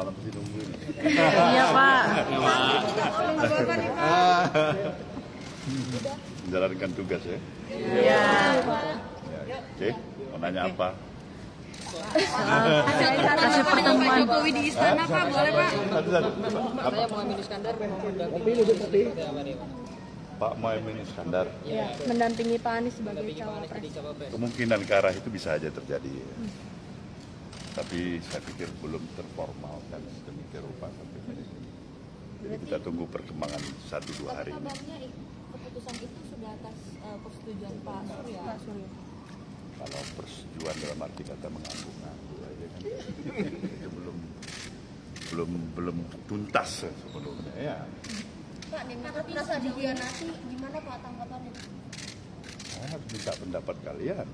malam masih nungguin. Iya Pak. Menjalankan tugas ya. Iya. Oke, mau nanya apa? Hasil pertemuan Jokowi di istana Pak, boleh Pak? Saya Muhammad Iskandar mau mendampingi Pak Muhammad Iskandar. Mendampingi Pak Anies sebagai cawapres. Kemungkinan ke arah itu bisa aja terjadi. Tapi saya pikir belum terformalkan sedemikian rupa sampai hari ini. Jadi kita tunggu perkembangan 1-2 hari ini. Kabarnya keputusan itu sudah atas persetujuan Pak Surya. Kalau persetujuan dalam arti kata mengangguk-angguk aja kan. Itu belum tuntas sebelumnya ya. Pak, Demokrat merasa dikhianati, gimana Pak tanggapannya? Saya harus minta pendapat kalian.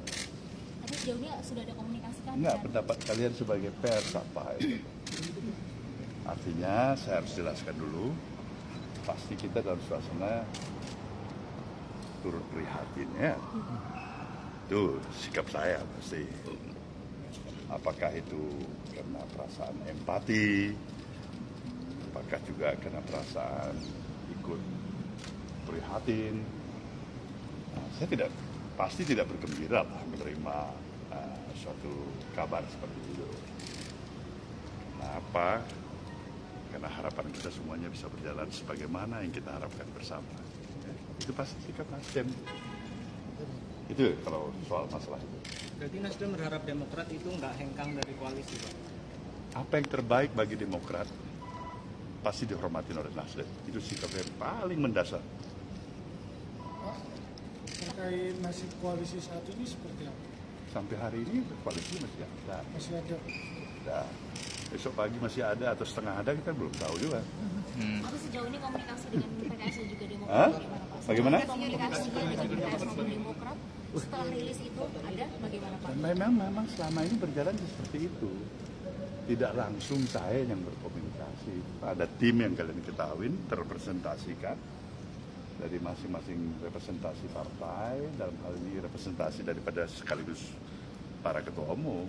Tadi sejauh ini sudah ada komunikasi kan? Enggak, pendapat kalian sebagai pers apa itu. Artinya saya harus jelaskan dulu. Pasti kita dalam suasana turut prihatin ya. Itu sikap saya pasti. Apakah itu karena perasaan empati, apakah juga karena perasaan ikut prihatin. Nah, saya pasti tidak bergembira lah menerima suatu kabar seperti itu. Kenapa? Karena harapan kita semuanya bisa berjalan sebagaimana yang kita harapkan bersama. Itu pasti sikap Nasdem. Itu kalau soal masalah itu. Berarti Nasdem berharap Demokrat itu nggak hengkang dari koalisi, Pak? Apa yang terbaik bagi Demokrat pasti dihormati oleh Nasdem. Itu sikap yang paling mendasar. Terkait nasib koalisi saat ini seperti apa? Sampai hari ini koalisi masih ada. Masih ada. Ada. Besok pagi masih ada atau setengah ada kita belum tahu juga. Tapi sejauh ini komunikasi dengan PKS dan juga Demokrat Hah? bagaimana Pak? Bagaimana? Komunikasinya dengan PKS maupun Demokrat setelah rilis itu ada bagaimana Pak? Memang selama ini berjalan seperti itu. Tidak langsung saya yang berkomunikasi. Ada tim yang kalian ketahui terrepresentasikan dari masing-masing representasi partai, dalam hal ini representasi daripada sekaligus para ketua umum,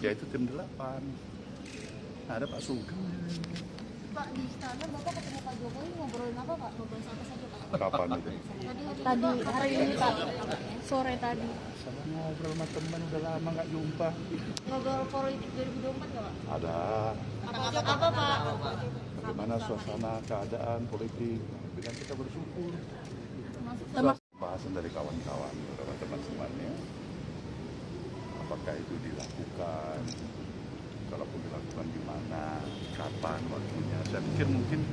yaitu tim 8. Ada Pak Sugeng. Pak, di istana Bapak ketemu Pak Jokowi ngobrolin apa Pak? Ngobrolin apa saja Pak? Kapan itu? Tadi hari ini Pak, sore tadi. Sama ngobrol sama teman udah lama nggak jumpa. Ngobrol politik 2024 nggak Pak? Ada. Apa Pak? Bagaimana suasana keadaan politik? Dengan kita bersyukur. Bahasan dari kawan-kawan, beberapa teman-temannya. Apakah itu dilakukan? Kalaupun dilakukan di mana, kapan waktunya? Saya pikir mungkin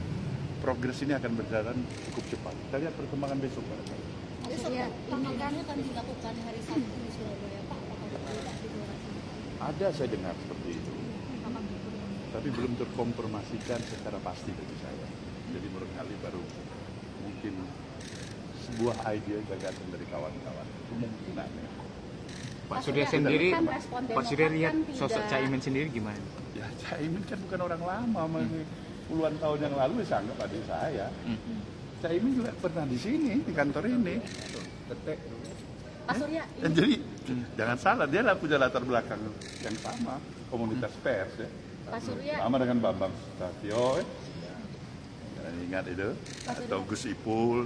progres ini akan berjalan cukup cepat. Kita lihat perkembangan besok. Iya, ini kan akan dilakukan hari Sabtu di Surabaya Pak. Apakah tidak deklarasi? Ada saya dengar seperti itu. Tapi belum terkonfirmasikan secara pasti bagi saya. Jadi barangkali baru mungkin sebuah ide gagasan dari kawan-kawan. Kemungkinan ya. Pak Surya sendiri, Pak Surya lihat sosok Caimin sendiri gimana? Ya Caimin kan bukan orang lama, puluhan tahun yang lalu saya anggap adik saya. Caimin juga pernah di sini, di kantor ini. Pak Surya, Dan jadi jangan salah, dia lah punya latar belakang yang sama, komunitas pers ya. Pak Surya. Sama dengan Bambang Susatyo, jangan ingat itu, atau Gus Ipul.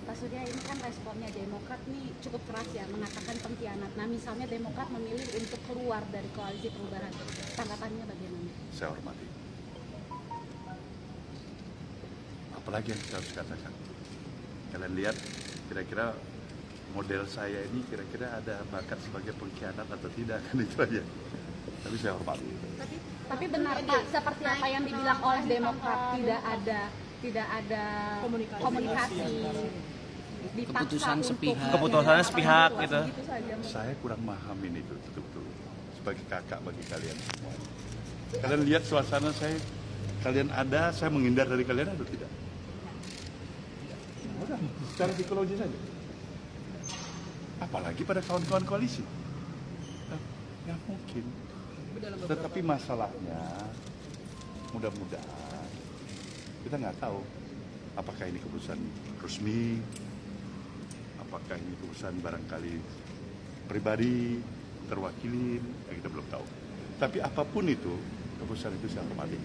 Pak Surya, ini kan responnya Demokrat nih cukup keras ya, mengatakan pengkhianat. Nah misalnya Demokrat memilih untuk keluar dari koalisi perubahan, tanggapannya bagaimana? Saya hormati. Apalagi yang kita harus katakan. Kalian lihat kira-kira model saya ini kira-kira ada bakat sebagai pengkhianat atau tidak, kan itu aja. Tapi saya hormati. Tapi benar Pak, seperti apa yang dibilang oleh Demokrat, tidak ada komunikasi. Keputusan sepihak. Keputusannya sepihak gitu. Saya kurang memahami itu betul-betul sebagai kakak bagi kalian semua. Kalian lihat suasana saya, kalian ada, saya menghindar dari kalian atau tidak? Udah, secara psikologis saja. Apalagi pada kawan-kawan koalisi. Nggak mungkin. Tetapi masalahnya, mudah-mudahan kita nggak tahu apakah ini keputusan resmi, apakah ini keputusan barangkali pribadi, terwakili, kita belum tahu. Tapi apapun itu, keputusan itu saya hormati.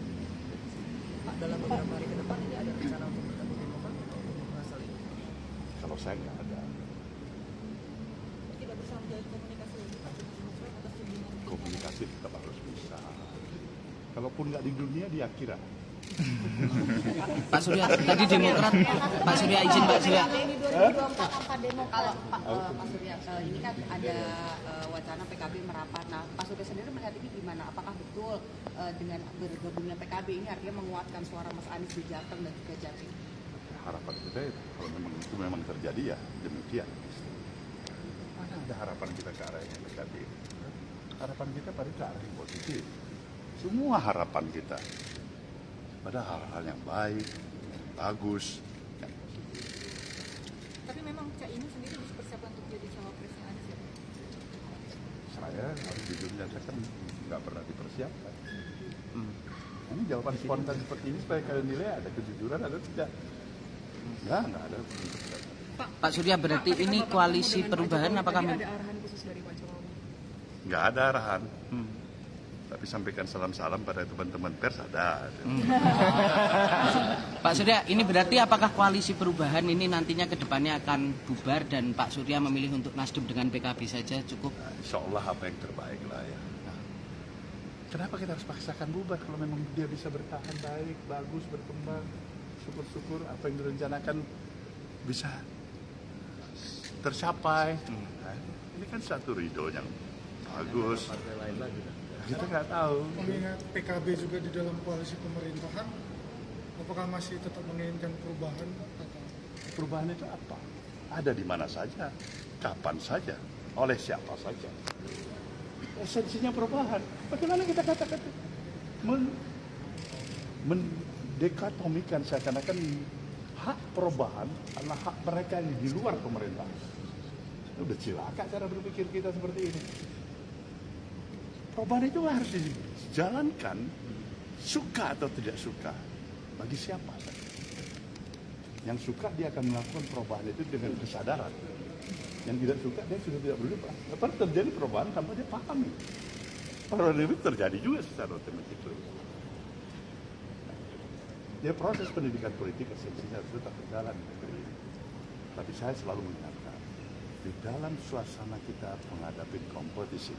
Pak, dalam beberapa hari ke depan ini ada rencana untuk bertemu Demokrat untuk masalah ini? Kalau saya nggak ada. Tidak bersama dengan komunikasi lagi Pak dengan Demokrat atas tudingan Komunikasi tetap harus bisa. Kalaupun nggak di dunia, di akhirat. Pak Surya, tadi Demokrat, Pak Surya izin Pak Surya. Ini 2024 tanpa Demokrat. Kalau Pak Surya, ini kan ada wacana PKB merapat. Nah, Pak Surya sendiri melihat ini gimana? Apakah betul dengan bergabungnya PKB ini artinya menguatkan suara Mas Anies di Jateng dan juga Jatim? Harapan kita kalau memang itu memang terjadi ya demikian. Mana ada harapan kita ke arah yang negatif? Harapan kita pada ke arah yang positif. Semua harapan kita pada hal-hal yang baik, yang bagus. Tapi memang Cak Imin sendiri dipersiapkan untuk jadi cawapresnya Anies ya? Saya harus jujur menyatakan nggak pernah dipersiapkan. Ini jawaban spontan seperti ini supaya kalian nilai ada kejujuran atau tidak. Nggak ada. Pak Surya, berarti ini koalisi perubahan apakah ada arahan khusus dari Pak Jokowi? Nggak ada arahan. Tapi sampaikan salam-salam pada teman-teman pers ada. Pak Surya, ini berarti apakah koalisi perubahan ini nantinya ke depannya akan bubar dan Pak Surya memilih untuk nasdem dengan PKB saja cukup? Nah, insya Allah apa yang terbaik lah ya. Nah, kenapa kita harus paksakan bubar kalau memang dia bisa bertahan baik, bagus, berkembang, syukur-syukur apa yang direncanakan bisa tercapai. Nah, ini kan satu ridho yang bagus. Kita nggak tahu. Mengingat PKB juga di dalam koalisi pemerintahan, apakah masih tetap menginginkan perubahan? Perubahan itu apa? Ada di mana saja, kapan saja, oleh siapa saja. Esensinya perubahan. Bagaimana kita katakan mendekatomikan seakan-akan hak perubahan adalah hak mereka yang di luar pemerintah. Udah cilaka cara berpikir kita seperti ini. Perubahan itu harus dijalankan, suka atau tidak suka, bagi siapa saja. Yang suka dia akan melakukan perubahan itu dengan kesadaran. Yang tidak suka dia sudah tidak berubah. Apa terjadi perubahan tanpa dia paham. Perubahan itu terjadi juga secara otomatis. Ya proses pendidikan politik esensinya harus tetap berjalan. Tapi saya selalu mengingatkan, di dalam suasana kita menghadapi kompetisi,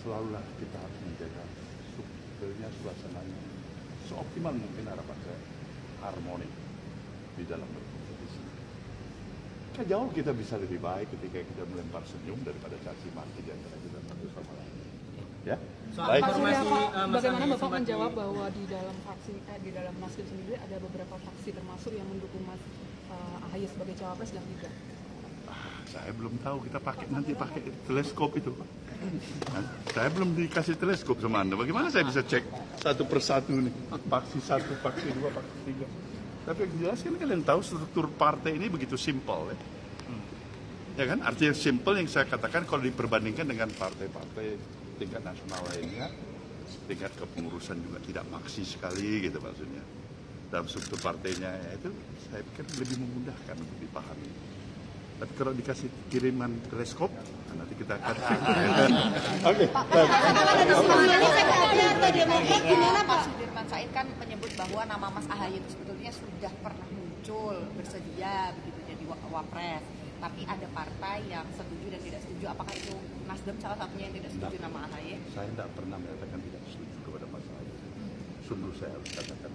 selalulah kita harus menjaga sebetulnya suasananya seoptimal mungkin. Harapan saya harmoni di dalam berkompetisi. Jauh kita bisa lebih baik ketika kita melempar senyum daripada caci maki di antara kita satu sama lain. Ya, baik. Pak Surya, bagaimana Bapak menjawab bahwa di dalam fraksi di dalam Nasdem sendiri ada beberapa fraksi termasuk yang mendukung Mas AHY sebagai cawapres dan tidak? Saya belum tahu, kita nanti pakai teleskop itu. Nah, saya belum dikasih teleskop sama Anda. Bagaimana saya bisa cek satu persatu nih? Faksi 1, faksi 2, faksi 3. Tapi yang jelas kan kalian tahu struktur partai ini begitu simpel ya. Ya kan? Artinya simpel yang saya katakan kalau diperbandingkan dengan partai-partai tingkat nasional lainnya, tingkat kepengurusan juga tidak maksi sekali gitu maksudnya. Dalam struktur partainya ya itu saya pikir lebih memudahkan untuk dipahami. Tapi kalau dikasih kiriman teleskop, nanti kita akan cek. Oke. Pak Sudirman Said kan menyebut bahwa nama Mas AHY itu sebetulnya sudah pernah muncul bersedia begitu jadi wapres. Tapi ada partai yang setuju dan tidak setuju. Apakah itu Nasdem salah satunya yang tidak setuju nama AHY? Saya tidak pernah menyatakan tidak setuju kepada Mas AHY. Sungguh saya harus katakan.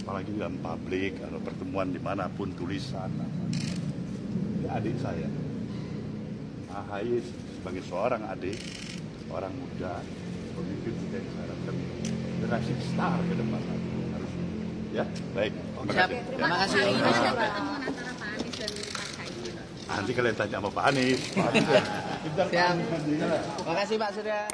Apalagi dalam publik atau pertemuan dimanapun tulisan. Ya, adik saya. AHY sebagai seorang adik, orang muda, pemimpin juga yang saya harapkan generasi star ke depan harus. Ya, baik. Terima kasih. Ada pertemuan antara Pak Anies dan Pak Caimin. Nanti kalian tanya sama Pak Anies. Siap. Terima kasih Pak Surya.